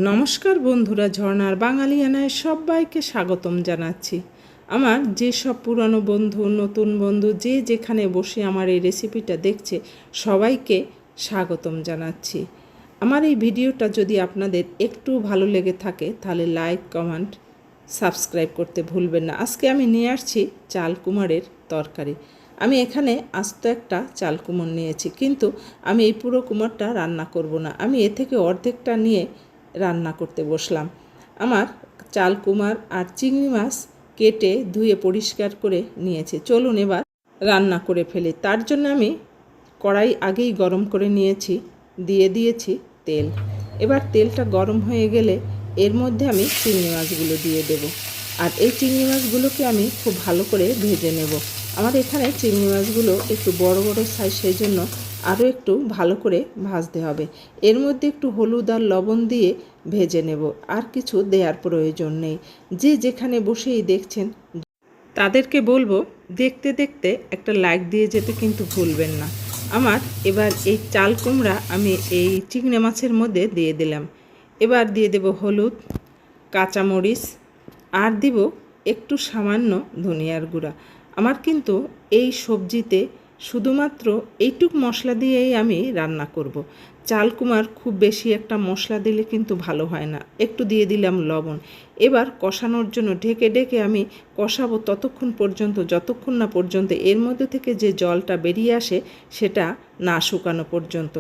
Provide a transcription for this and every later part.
নমস্কার বন্ধুরা, ঝর্ণার বাঙালিয়ানায় সবাইকে স্বাগতম জানাচ্ছি। আমার যেসব পুরানো বন্ধু, নতুন বন্ধু যে যেখানে বসে আমার এই রেসিপিটা দেখছে সবাইকে স্বাগতম জানাচ্ছি। আমার এই ভিডিওটা যদি আপনাদের একটু ভালো লেগে থাকে তাহলে লাইক, কমেন্ট, সাবস্ক্রাইব করতে ভুলবেন না। আজকে আমি নিয়ে আসছি চাল কুমড়ের তরকারি। আমি এখানে আস্ত একটা চাল কুমড় নিয়েছি, কিন্তু আমি এই পুরো কুমড়টা রান্না করব না। আমি এ থেকে অর্ধেকটা নিয়ে রান্না করতে বসলাম। আমার চাল কুমড় আর চিংড়ি মাছ কেটে ধুয়ে পরিষ্কার করে নিয়েছে। চলুন এবার রান্না করে ফেলি। তার জন্য আমি কড়াই আগেই গরম করে নিয়েছি, দিয়ে দিয়েছি তেল। এবার তেলটা গরম হয়ে গেলে এর মধ্যে আমি চিংড়ি মাছগুলো দিয়ে দেব। আর এই চিংড়ি মাছগুলোকে আমি খুব ভালো করে ভেজে নেব। আমার এখানে চিংড়ি মাছগুলো একটু বড় বড় সাইজ, সেই জন্য আরও একটু ভালো করে ভাজতে হবে। এর মধ্যে একটু হলুদ আর লবণ দিয়ে ভেজে নেব, আর কিছু দেওয়ার প্রয়োজন নেই। যে যেখানে বসেই দেখছেন তাদেরকে বলবো দেখতে দেখতে একটা লাইক দিয়ে যেতে কিন্তু ভুলবেন না। আমার এবার এই চাল কুমড়া আমি এই চিংড়ি মাছের মধ্যে দিয়ে দিলাম। এবার দিয়ে দেব হলুদ, কাঁচামরিচ, আর দিব একটু সামান্য ধনিয়ার গুঁড়া। আমার কিন্তু এই সবজিতে শুধুমাত্র এইটুক মশলা দিয়েই আমি রান্না করব। চাল কুমড় খুব বেশি একটা মশলা দিলে কিন্তু ভালো হয় না। একটু দিয়ে দিলাম লবণ। এবার কষানোর জন্য ঢেকে ঢেকে আমি কষাবো ততক্ষণ পর্যন্ত যতক্ষণ না পর্যন্ত এর মধ্যে থেকে যে জলটা বেরিয়ে আসে সেটা না শুকানো পর্যন্ত।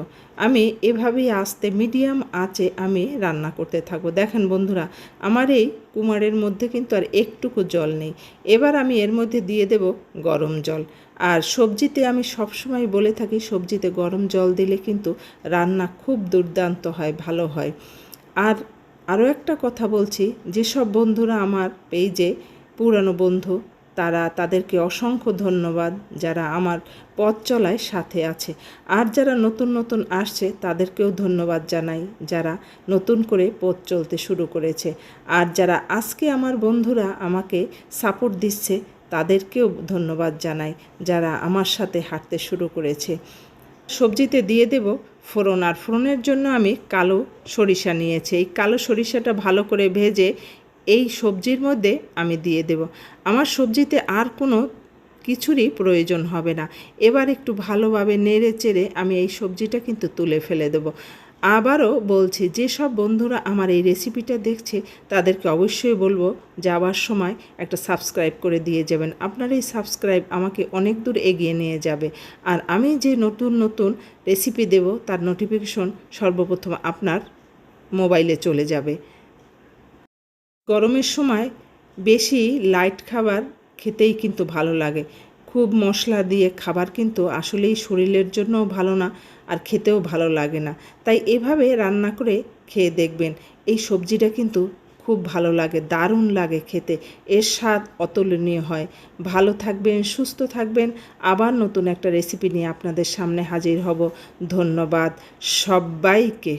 আমি এভাবেই আস্তে মিডিয়াম আঁচে আমি রান্না করতে থাকবো। দেখেন বন্ধুরা, আমার এই কুমড়ের মধ্যে কিন্তু আর একটুকু জল নেই। এবার আমি এর মধ্যে দিয়ে দেব গরম জল। আর সবজিতে আমি সবসময় বলে থাকি, সবজিতে গরম জল দিলে কিন্তু রান্না খুব দুর্দান্ত হয়, ভালো হয়। আর আরও একটা কথা বলছি, যেসব বন্ধুরা আমার পেজে পুরানো বন্ধু, তাদেরকে অসংখ্য ধন্যবাদ, যারা আমার পথ চলায় সাথে আছে। আর যারা নতুন নতুন আসছে তাদেরকেও ধন্যবাদ জানাই, যারা নতুন করে পথ চলতে শুরু করেছে। আর যারা আজকে আমার বন্ধুরা আমাকে সাপোর্ট দিচ্ছে তাদেরকেও ধন্যবাদ জানাই, যারা আমার সাথে হাঁটতে শুরু করেছে। সবজিতে দিয়ে দেব ফোড়ন। আর ফোড়নের জন্য আমি কালো সরিষা নিয়েছি। এই কালো সরিষাটা ভালো করে ভেজে এই সবজির মধ্যে আমি দিয়ে দেব। আমার সবজিতে আর কোনো কিছুরই প্রয়োজন হবে না। এবার একটু ভালোভাবে নেড়ে চেড়ে আমি এই সবজিটা কিন্তু তুলে ফেলে দেব। আবারও বলছি, যেসব বন্ধুরা আমার এই রেসিপিটা দেখছে তাদেরকে অবশ্যই বলবো যাওয়ার সময় একটা সাবস্ক্রাইব করে দিয়ে যাবেন। আপনার এই সাবস্ক্রাইব আমাকে অনেক দূর এগিয়ে নিয়ে যাবে। আর আমি যে নতুন নতুন রেসিপি দেব তার নোটিফিকেশন সর্বপ্রথম আপনার মোবাইলে চলে যাবে। গরমের সময় বেশি লাইট খাবার খেতেই কিন্তু ভালো লাগে। খুব মশলা দিয়ে খাবার কিন্তু আসলেই শরীরের জন্যও ভালো না, আর খেতেও ভালো লাগে না। তাই এভাবে রান্না করে খেয়ে দেখবেন, এই সবজিটা কিন্তু খুব ভালো লাগে, দারুণ লাগে খেতে, এর স্বাদ অতুলনীয় হয়। ভালো থাকবেন, সুস্থ থাকবেন। আবার নতুন একটা রেসিপি নিয়ে আপনাদের সামনে হাজির হব। ধন্যবাদ সবাইকে।